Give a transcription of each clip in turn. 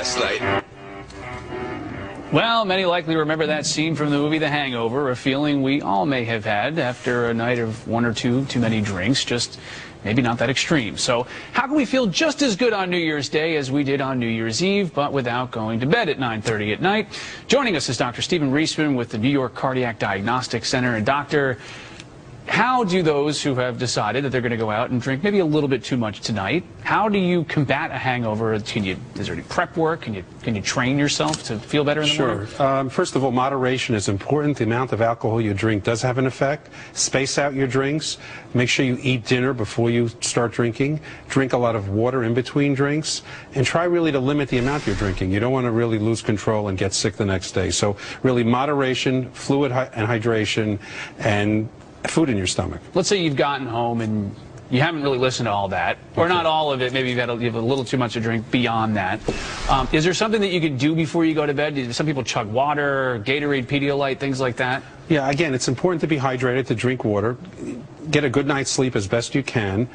last night. Well, many likely remember that scene from the movie The Hangover, a feeling we all may have had after a night of one or two too many drinks, just maybe not that extreme. So how can we feel just as good on New Year's Day as we did on New Year's Eve, but without going to bed at 9:30 at night? Joining us is Dr. Stephen Reisman with the New York Cardiac Diagnostic Center. And Doctor, how do those who have decided that they're going to go out and drink maybe a little bit too much tonight, how do you combat a hangover? Is there any prep work? Can you train yourself to feel better in the morning? Sure. First of all, moderation is important. The amount of alcohol you drink does have an effect. Space out your drinks. Make sure you eat dinner before you start drinking. Drink a lot of water in between drinks. And try really to limit the amount you're drinking. You don't want to really lose control and get sick the next day. So really moderation, fluid and hydration, and food in your stomach. Let's say you've gotten home and you haven't really listened to all that, or not all of it. Maybe you have a little too much to drink beyond that. Is there something that you can do before you go to bed? Some people chug water, Gatorade, Pedialyte, things like that. Yeah, again, it's important to be hydrated, to drink water, get a good night's sleep as best you can.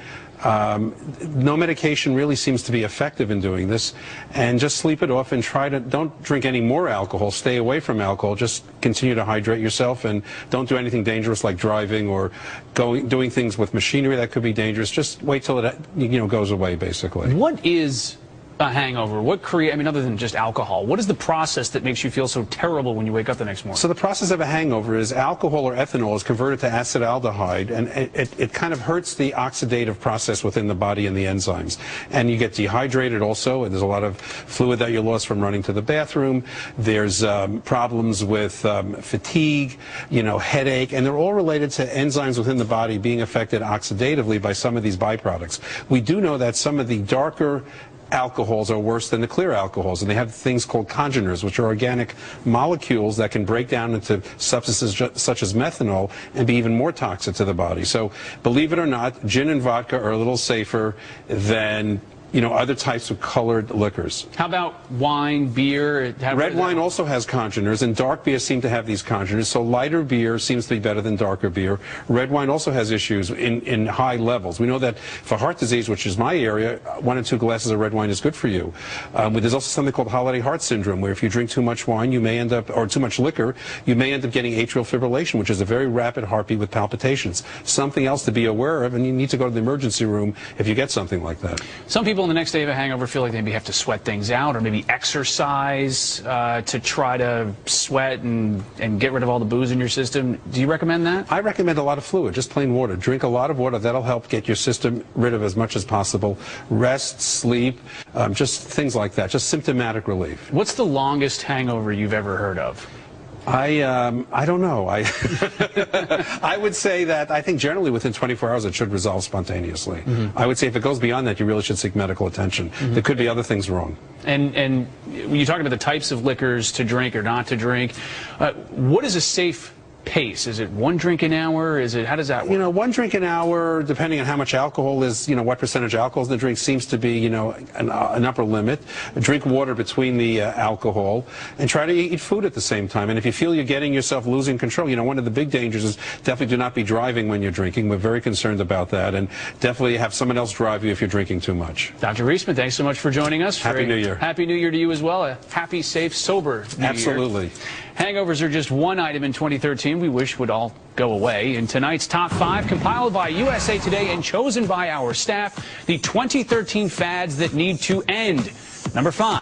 No medication really seems to be effective in doing this, and just sleep it off and don't drink any more alcohol. Stay away from alcohol. Just continue to hydrate yourself and don't do anything dangerous like driving or doing things with machinery that could be dangerous. Just wait till it goes away, basically. What is a hangover? Other than just alcohol, what is the process that makes you feel so terrible when you wake up the next morning? So the process of a hangover is alcohol or ethanol is converted to acetaldehyde, and it kind of hurts the oxidative process within the body and the enzymes. And you get dehydrated also, and there's a lot of fluid that you lost from running to the bathroom. There's problems with fatigue, headache, and they're all related to enzymes within the body being affected oxidatively by some of these byproducts. We do know that some of the darker alcohols are worse than the clear alcohols, and they have things called congeners, which are organic molecules that can break down into substances such as methanol and be even more toxic to the body. So believe it or not, gin and vodka are a little safer than other types of colored liquors. How about wine, beer? Red wine also has congeners, and dark beer seem to have these congeners, so lighter beer seems to be better than darker beer. Red wine also has issues in high levels. We know that for heart disease, which is my area, 1 or 2 glasses of red wine is good for you. There's also something called holiday heart syndrome, where if you drink too much wine, you may end up, or too much liquor, you may end up getting atrial fibrillation, which is a very rapid heartbeat with palpitations. Something else to be aware of, and you need to go to the emergency room if you get something like that. Some people on the next day of a hangover feel like they maybe have to sweat things out, or maybe exercise to try to sweat and get rid of all the booze in your system. Do you recommend that? I recommend a lot of fluid, just plain water. Drink a lot of water. That'll help get your system rid of as much as possible. Rest, sleep, just things like that, just symptomatic relief. What's the longest hangover you've ever heard of? I don't know. I would say that I think generally within 24 hours it should resolve spontaneously. I would say if it goes beyond that, you really should seek medical attention. There could be other things wrong. And when you talk about the types of liquors to drink or not to drink, what is a safe pace? Is it 1 drink an hour? How does that work? 1 drink an hour, depending on how much alcohol is, what percentage of alcohol is in the drink, seems to be, an upper limit. Drink water between the alcohol, and try to eat food at the same time. And if you feel you're getting yourself losing control, one of the big dangers is definitely do not be driving when you're drinking. We're very concerned about that, and definitely have someone else drive you if you're drinking too much. Dr. Reisman, thanks so much for joining us. Happy New Year. Happy New Year to you as well. A happy, safe, sober New Year. Absolutely. Hangovers are just one item in 2013 we wish would all go away. In tonight's Top 5, compiled by USA Today and chosen by our staff, the 2013 fads that need to end. Number 5.